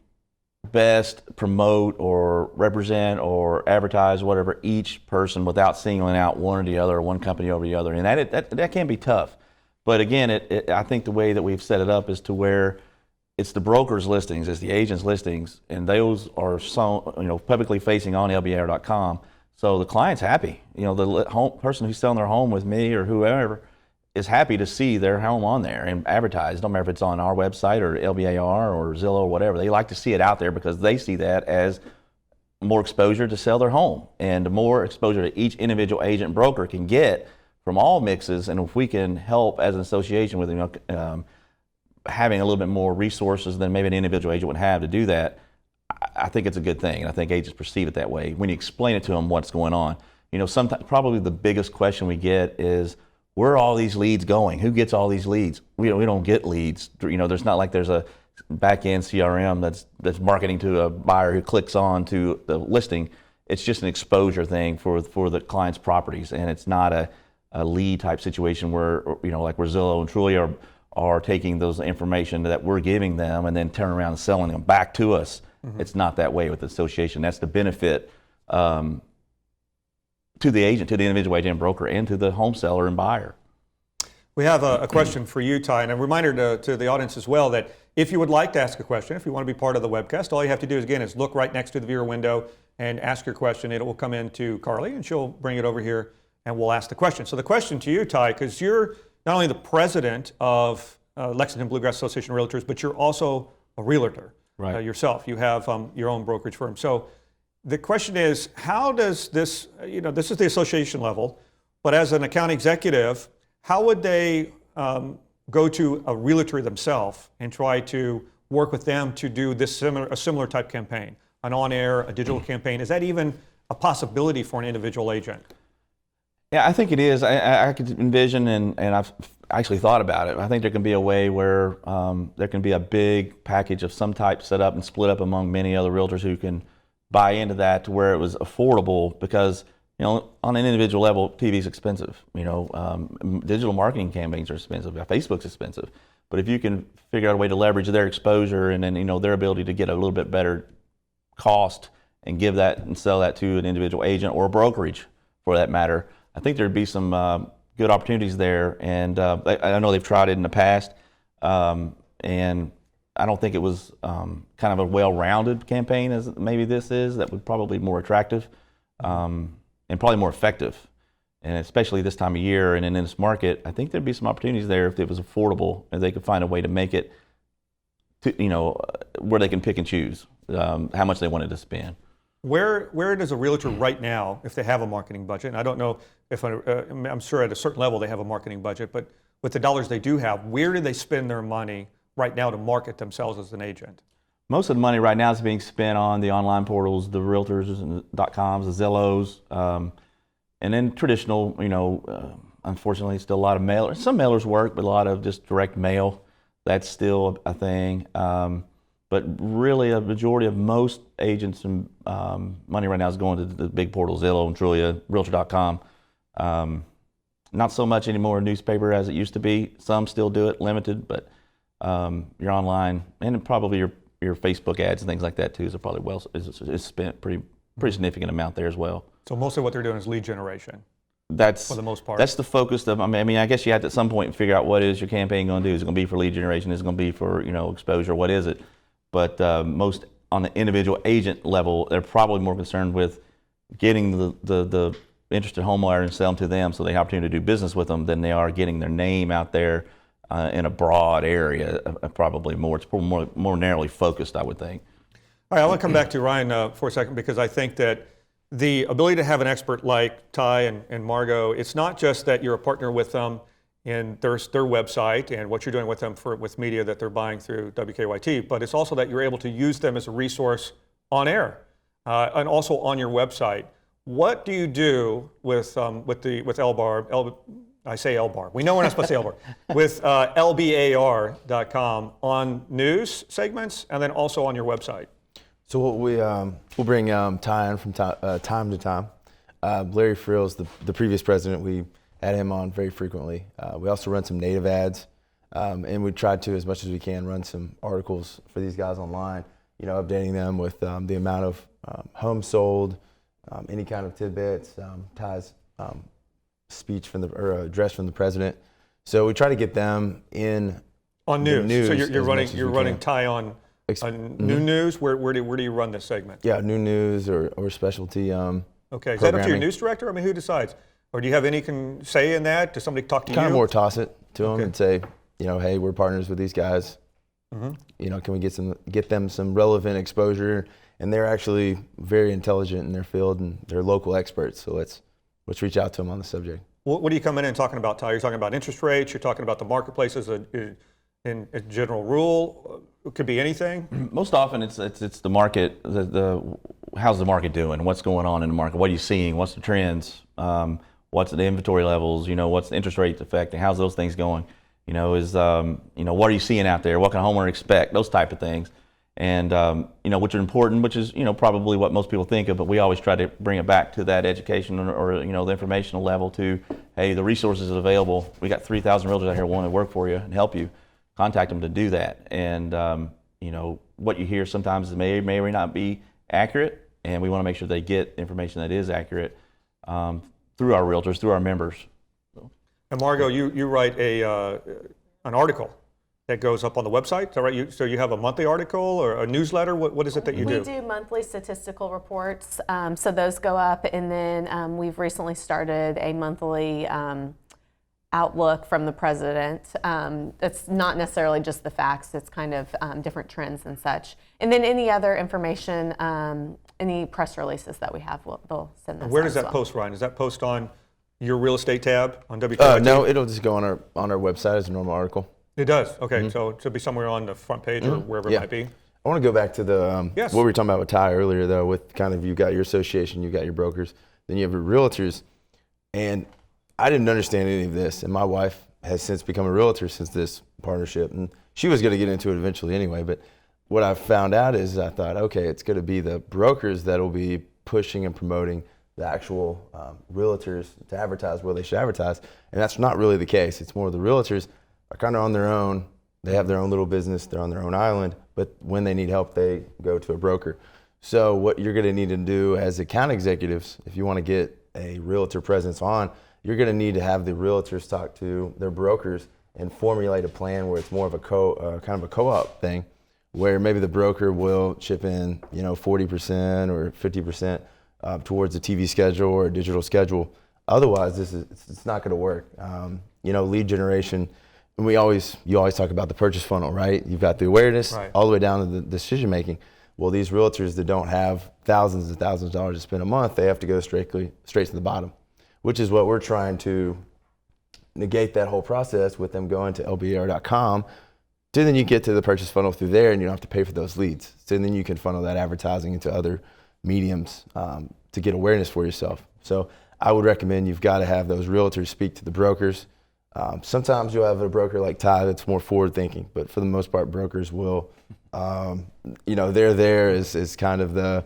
best promote or represent or advertise whatever each person without singling out one or the other or one company over the other? And that can be tough. But again, I think the way that we've set it up is to where it's the broker's listings, it's the agent's listings, and those are publicly facing on LBAR.com. So the client's happy. The person who's selling their home with me or whoever is happy to see their home on there and advertised. No matter if it's on our website or LBAR or Zillow or whatever, they like to see it out there because they see that as more exposure to sell their home, and the more exposure that each individual agent and broker can get from all mixes. And if we can help as an association with having a little bit more resources than maybe an individual agent would have to do that, I think it's a good thing. And I think agents perceive it that way when you explain it to them what's going on. Sometimes probably the biggest question we get is, where are all these leads going? Who gets all these leads? We don't get leads. There's not like there's a back-end CRM that's marketing to a buyer who clicks on to the listing. It's just an exposure thing for the client's properties, and it's not a lead type situation where like where Zillow and Trulia are taking those information that we're giving them and then turning around and selling them back to us. Mm-hmm. It's not that way with the association. That's the benefit to the agent, to the individual agent and broker, and to the home seller and buyer. We have a question for you, Ty, and a reminder to the audience as well that if you would like to ask a question, if you want to be part of the webcast, all you have to do is look right next to the viewer window and ask your question. It will come in to Carly, and she'll bring it over here, and we'll ask the question. So the question to you, Ty, because you're not only the president of Lexington Bluegrass Association of Realtors, but you're also a realtor yourself. You have your own brokerage firm. So the question is, how does this, this is the association level, but as an account executive, how would they go to a realtor themselves and try to work with them to do a similar type campaign, an on-air, a digital campaign? Is that even a possibility for an individual agent? Yeah, I think it is. I could envision, and I've actually thought about it. I think there can be a way where there can be a big package of some type set up and split up among many other realtors who can buy into that to where it was affordable, because on an individual level, TV is expensive. Digital marketing campaigns are expensive. Facebook's expensive. But if you can figure out a way to leverage their exposure and then their ability to get a little bit better cost and give that and sell that to an individual agent or a brokerage, for that matter, I think there'd be some good opportunities there. And I know they've tried it in the past, and I don't think it was kind of a well-rounded campaign as maybe this is. That would probably be more attractive and probably more effective. And especially this time of year and in this market, I think there'd be some opportunities there if it was affordable and they could find a way to make it to, where they can pick and choose how much they wanted to spend. Where does a realtor right now, if they have a marketing budget, and I don't know if I'm sure at a certain level they have a marketing budget, but with the dollars they do have, where do they spend their money right now to market themselves as an agent? Most of the money right now is being spent on the online portals, the realtors.coms, the Zillows, and then traditional, unfortunately, still a lot of mailers. Some mailers work, but a lot of just direct mail. That's still a thing. But really, a majority of most agents and money right now is going to the big portals, Zillow and Trulia, realtor.com. Not so much anymore newspaper as it used to be. Some still do it, limited, but your online and probably your your Facebook ads and things like that too is probably is spent pretty significant amount there as well. So mostly what they're doing is lead generation. That's for the most part. That's the focus of. I mean, I guess you have to at some point figure out what is your campaign going to do. Is it going to be for lead generation? Is it going to be for exposure? What is it? But most on the individual agent level, they're probably more concerned with getting the interested homeowner and sell them to them, so they have the opportunity to do business with them, than they are getting their name out there in a broad area. Probably more. It's more narrowly focused, I would think. All right, I want to come back to Ryan for a second, because I think that the ability to have an expert like Ty and Margot, it's not just that you're a partner with them in their website and what you're doing with them with media that they're buying through WKYT, but it's also that you're able to use them as a resource on air and also on your website. What do you do with LBAR? I say LBAR. We know we're not supposed to say LBAR. With LBAR.com on news segments and then also on your website. So what we'll bring Ty in from time to time. Larry Frills, the previous president, we had him on very frequently. We also run some native ads, and we tried to, as much as we can, run some articles for these guys online, updating them with the amount of homes sold, any kind of tidbits, Ty's speech or address from the president. So we try to get them in on news. So you're running Ty on new news. Where do you run this segment? Yeah, new news or specialty. Okay, is that up to your news director? I mean, who decides? Or do you have any say in that? Does somebody talk to you? Kind of more toss it to them and say, hey, we're partners with these guys. Mm-hmm. Can we get them some relevant exposure? And they're actually very intelligent in their field and they're local experts. So let's reach out to them on the subject. What are you coming in talking about, Ty? You're talking about interest rates. You're talking about the marketplace as in a general rule. It could be anything. Most often, it's the market. How's the market doing? What's going on in the market? What are you seeing? What's the trends? What's the inventory levels? What's the interest rates affecting? How's those things going? What are you seeing out there? What can a homeowner expect? Those type of things. And which are important, which is probably what most people think of, but we always try to bring it back to that education or the informational level to, hey, the resources are available. We got 3,000 realtors out here wanting to work for you and help you. Contact them to do that. And what you hear sometimes may or may not be accurate, and we want to make sure they get information that is accurate through our realtors, through our members. And Margot, you write an article that goes up on the website, is that right? So you have a monthly article or a newsletter? What is it that you do? We do monthly statistical reports, so those go up, and then we've recently started a monthly outlook from the president. It's not necessarily just the facts, it's kind of different trends and such. And then any other information, any press releases that we have, they'll send us. Where does that post, Ryan? Does that post on your real estate tab on WKYT? No, it'll just go on our website as a normal article. It does? Okay, so it should be somewhere on the front page or wherever it might be. I want to go back to the yes. what we were talking about with Ty earlier, though, with kind of you got your association, you got your brokers, then you have your realtors. And I didn't understand any of this, and my wife has since become a realtor since this partnership, and she was going to get into it eventually anyway, but what I found out is I thought, okay, it's going to be the brokers that will be pushing and promoting the actual realtors to advertise where they should advertise, and that's not really the case. It's more the realtors are kind of on their own. They have their own little business. They're on their own island, but when they need help, they go to a broker. So what you're going to need to do as account executives, if you want to get a realtor presence on, you're going to need to have the realtors talk to their brokers and formulate a plan where it's more of a kind of a co-op thing, where maybe the broker will chip in, 40% or 50% towards a TV schedule or a digital schedule. Otherwise, it's not going to work. Lead generation. And you always talk about the purchase funnel, right? You've got the awareness all the way down to the decision making. Well, these realtors that don't have thousands and thousands of dollars to spend a month, they have to go straight to the bottom, which is what we're trying to negate that whole process with them going to LBAR.com. So then you get to the purchase funnel through there and you don't have to pay for those leads. So then you can funnel that advertising into other mediums to get awareness for yourself. So I would recommend you've got to have those realtors speak to the brokers. Sometimes you'll have a broker like Ty that's more forward thinking, but for the most part, brokers will, they're there as kind of the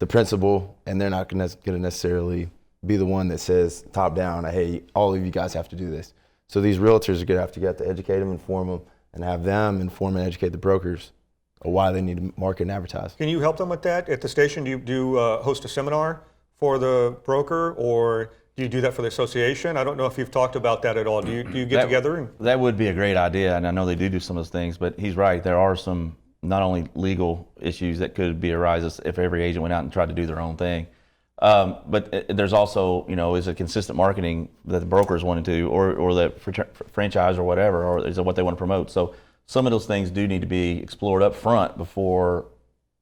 principal, and they're not going to necessarily be the one that says top down, hey, all of you guys have to do this. So these realtors are going to have to get to educate them, inform them, and have them inform and educate the brokers why they need to market and advertise. Can you help them with that at the station? Do you host a seminar for the broker, or do you do that for the association? I don't know if you've talked about that at all. Do you get together? That would be a great idea, and I know they do some of those things, but he's right. There are some not only legal issues that could be arises if every agent went out and tried to do their own thing, but there's also, is it consistent marketing that the brokers want to do, or the franchise or whatever, or is it what they want to promote? So some of those things do need to be explored up front before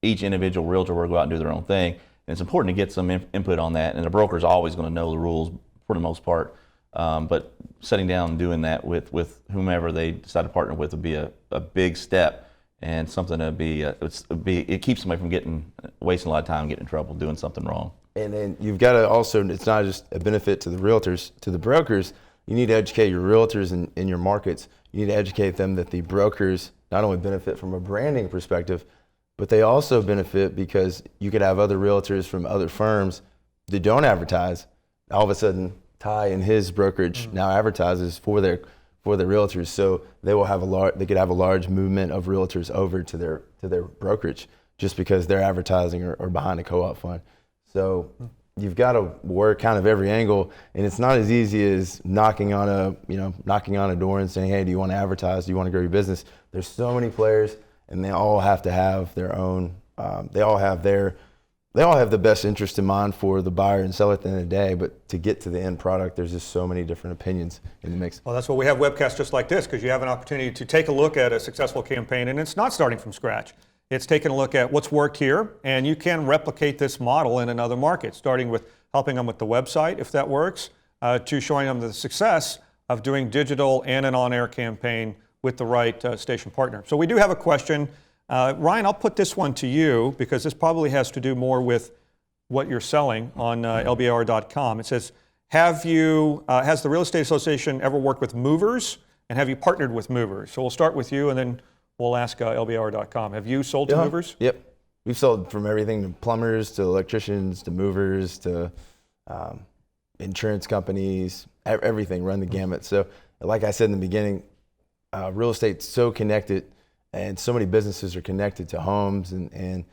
each individual realtor will go out and do their own thing. And it's important to get some input on that, and the broker is always going to know the rules for the most part. But sitting down and doing that with whomever they decide to partner with would be a big step, and something to it keeps somebody from wasting a lot of time, getting in trouble, doing something wrong. And then you've got to also, it's not just a benefit to the realtors, to the brokers. You need to educate your realtors in your markets. You need to educate them that the brokers not only benefit from a branding perspective, but they also benefit because you could have other realtors from other firms that don't advertise. All of a sudden, Ty and his brokerage now advertises for their realtors, so they could have a large movement of realtors over to their brokerage just because they're advertising or behind a co-op fund. So you've got to work kind of every angle, and it's not as easy as knocking on a door and saying, "Hey, do you want to advertise? Do you want to grow your business?" There's so many players, and they all have to have their own. They all have the best interest in mind for the buyer and seller at the end of the day. But to get to the end product, there's just so many different opinions in the mix. Well, that's why we have webcasts just like this, because you have an opportunity to take a look at a successful campaign, and it's not starting from scratch. It's taking a look at what's worked here, and you can replicate this model in another market, starting with helping them with the website, if that works, to showing them the success of doing digital and an on-air campaign with the right station partner. So we do have a question. Ryan, I'll put this one to you because this probably has to do more with what you're selling on LBAR.com. It says, has the Real Estate Association ever worked with movers, and have you partnered with movers? So we'll start with you, and then we'll ask LBAR.com. Have you sold to movers? Yep. We've sold from everything to plumbers to electricians to movers to insurance companies, everything, run the gamut. So like I said in the beginning, real estate's so connected, and so many businesses are connected to homes and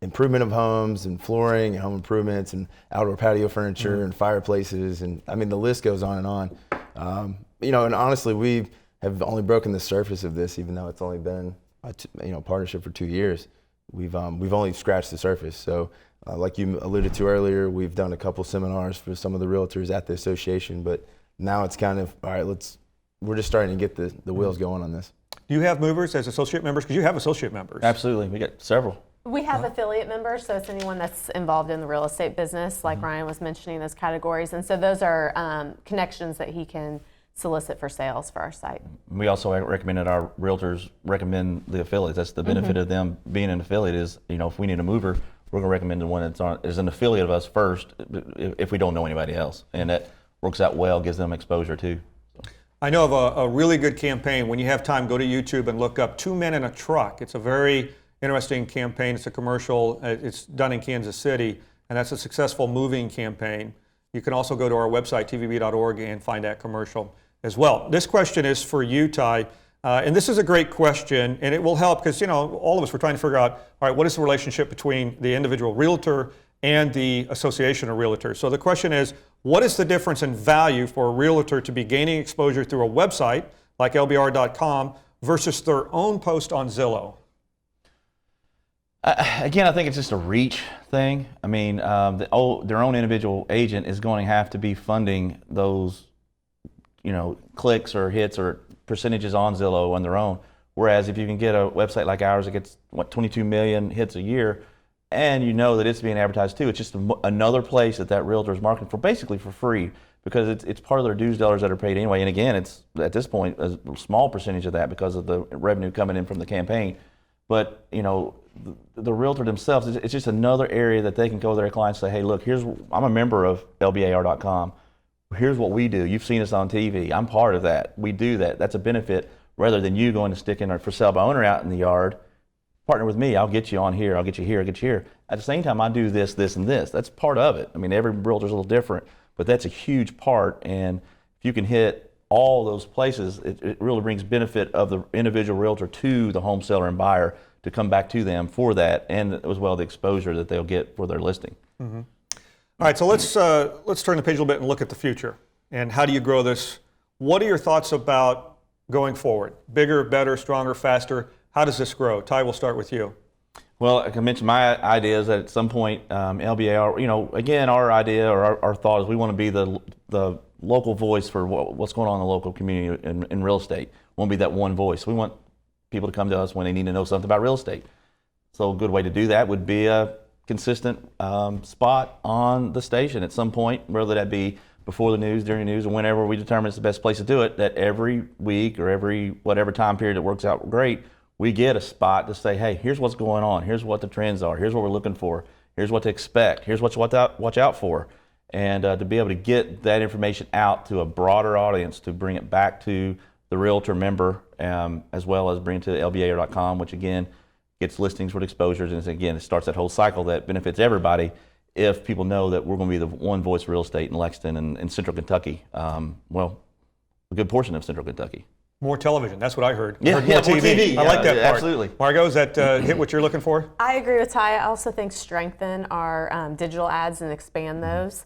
improvement of homes and flooring and home improvements and outdoor patio furniture and fireplaces. And I mean, the list goes on and on. And honestly, we have only broken the surface of this, even though it's only been a partnership for 2 years. We've only scratched the surface. So like you alluded to earlier, we've done a couple seminars for some of the realtors at the association, but now it's kind of, all right, we're just starting to get the wheels going on this. Do you have movers as associate members? Because you have associate members. Absolutely, we got several. We have affiliate members, so it's anyone that's involved in the real estate business, like Ryan was mentioning, those categories. And so those are connections that he can solicit for sales for our site. We also recommend that our realtors recommend the affiliates. That's the benefit of them being an affiliate is, if we need a mover, we're going to recommend the one that is an affiliate of us first if we don't know anybody else. And that works out well, gives them exposure too. I know of a really good campaign. When you have time, go to YouTube and look up 2 Men in a Truck. It's a very interesting campaign. It's a commercial. It's done in Kansas City, and that's a successful moving campaign. You can also go to our website, tvb.org, and find that commercial as well. This question is for you, Ty, and this is a great question, and it will help because, all of us were trying to figure out, all right, what is the relationship between the individual realtor and the association of realtors? So the question is, what is the difference in value for a realtor to be gaining exposure through a website like LBR.com versus their own post on Zillow? Again, I think it's just a reach thing. I mean, their own individual agent is going to have to be funding those, clicks or hits or percentages on Zillow on their own. Whereas if you can get a website like ours that gets 22 million hits a year, and that it's being advertised too, it's just another place that realtor is marketing for, basically for free, because it's part of their dues dollars that are paid anyway. And again, it's at this point a small percentage of that because of the revenue coming in from the campaign. But the realtor themselves, it's just another area that they can go to their clients and say, hey, look, I'm a member of LBAR.com. Here's what we do. You've seen us on TV. I'm part of that. We do that. That's a benefit rather than you going to stick in for sale by owner out in the yard. Partner with me. I'll get you on here. I'll get you here. I'll get you here. At the same time, I do this, this, and this. That's part of it. I mean, every realtor's a little different, but that's a huge part. And if you can hit all those places, it really brings benefit of the individual realtor to the home seller and buyer to come back to them for that, and as well the exposure that they'll get for their listing. All right, so let's turn the page a little bit and look at the future. And how do you grow this? What are your thoughts about going forward? Bigger, better, stronger, faster? How does this grow? Ty, we'll start with you. Well, like I mentioned, my idea is that at some point, LBAR, again, our idea or our thought is we want to be the local voice for what's going on in the local community in real estate. We want to be that one voice. We want people to come to us when they need to know something about real estate. So a good way to do that would be a consistent spot on the station at some point, whether that be before the news, during the news, or whenever we determine it's the best place to do it, that every week or every whatever time period that works out great, we get a spot to say, hey, here's what's going on, here's what the trends are, here's what we're looking for, here's what to expect, here's what to watch out for. And to be able to get that information out to a broader audience, to bring it back to the realtor member, as well as bring it to LBAR.com, which again gets listings with exposures, and again it starts that whole cycle that benefits everybody if people know that we're going to be the one voice real estate in Lexington and Central Kentucky. Well, a good portion of Central Kentucky. More television, that's what I heard. Yeah, I heard more TV. I like that part. Absolutely. Margot, is that hit what you're looking for? I agree with Ty. I also think strengthen our digital ads and expand those,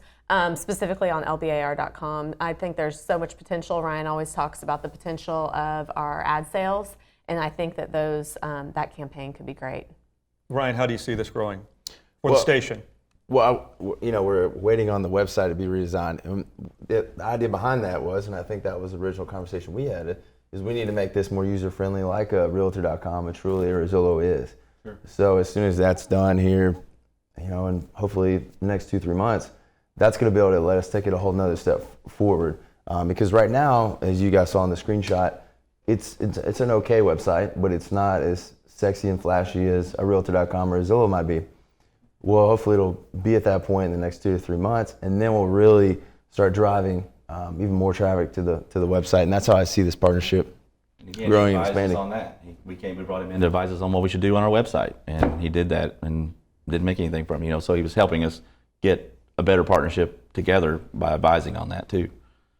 specifically on LBAR.com. I think there's so much potential. Ryan always talks about the potential of our ad sales, and I think that that campaign could be great. Ryan, how do you see this growing for the station? Well, we're waiting on the website to be redesigned. And the idea behind that was, and I think that was the original conversation we had, is we need to make this more user-friendly like a Realtor.com, a Truly, or a Zillow is. Sure. So as soon as that's done here, and hopefully the next 2-3 months, that's going to be able to let us take it a whole nother step forward. Because right now, as you guys saw in the screenshot, it's an okay website, but it's not as sexy and flashy as a Realtor.com or a Zillow might be. Well, hopefully it'll be at that point in the next 2 to 3 months, and then we'll really start driving even more traffic to the website, and that's how I see this partnership growing and expanding. On that, we brought him in to advise us on what we should do on our website, and he did that and didn't make anything from it. So he was helping us get a better partnership together by advising on that too.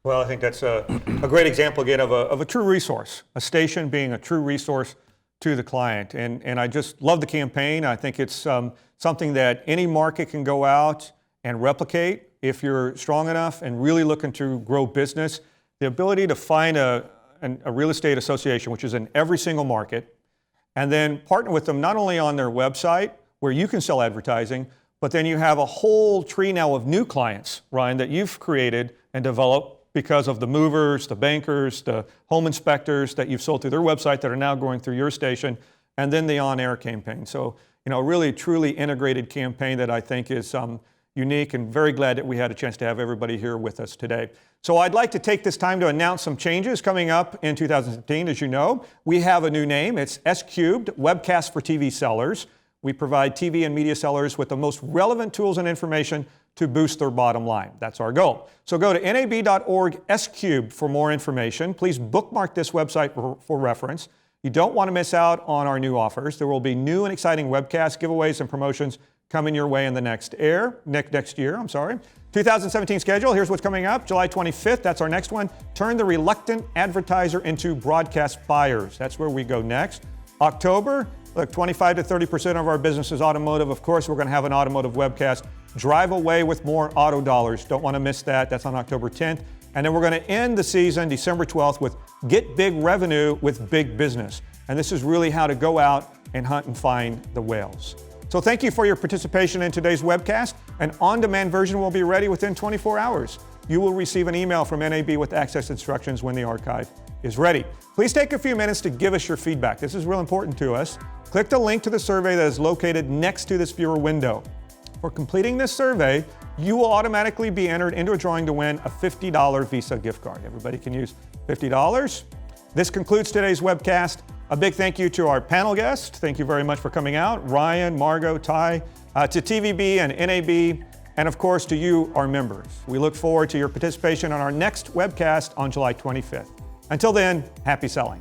Well, I think that's a great example again of a true resource, a station being a true resource to the client. And I just love the campaign. I think it's something that any market can go out and replicate if you're strong enough and really looking to grow business. The ability to find a real estate association, which is in every single market, and then partner with them not only on their website where you can sell advertising, but then you have a whole tree now of new clients, Ryan, that you've created and developed because of the movers, the bankers, the home inspectors that you've sold through their website that are now going through your station, and then the on-air campaign. So, really truly integrated campaign that I think is unique, and very glad that we had a chance to have everybody here with us today. So I'd like to take this time to announce some changes coming up in 2015. As you know, we have a new name. It's S Cubed, Webcast for TV Sellers. We provide TV and media sellers with the most relevant tools and information to boost their bottom line. That's our goal. So go to nab.org S-Cubed for more information. Please bookmark this website for reference. You don't want to miss out on our new offers. There will be new and exciting webcasts, giveaways, and promotions coming your way in the next year. 2017 schedule, here's what's coming up. July 25th, that's our next one. Turn the reluctant advertiser into broadcast buyers. That's where we go next. October, look, 25 to 30% of our business is automotive. Of course, we're going to have an automotive webcast. Drive away with more auto dollars. Don't want to miss that. That's on October 10th. And then we're going to end the season, December 12th, with Get Big Revenue with Big Business. And this is really how to go out and hunt and find the whales. So thank you for your participation in today's webcast. An on-demand version will be ready within 24 hours. You will receive an email from NAB with access instructions when the archive is ready. Please take a few minutes to give us your feedback. This is real important to us. Click the link to the survey that is located next to this viewer window. For completing this survey, you will automatically be entered into a drawing to win a $50 Visa gift card. Everybody can use $50. This concludes today's webcast. A big thank you to our panel guests. Thank you very much for coming out. Ryan, Margot, Ty, to TVB and NAB, and of course to you, our members. We look forward to your participation on our next webcast on July 25th. Until then, happy selling.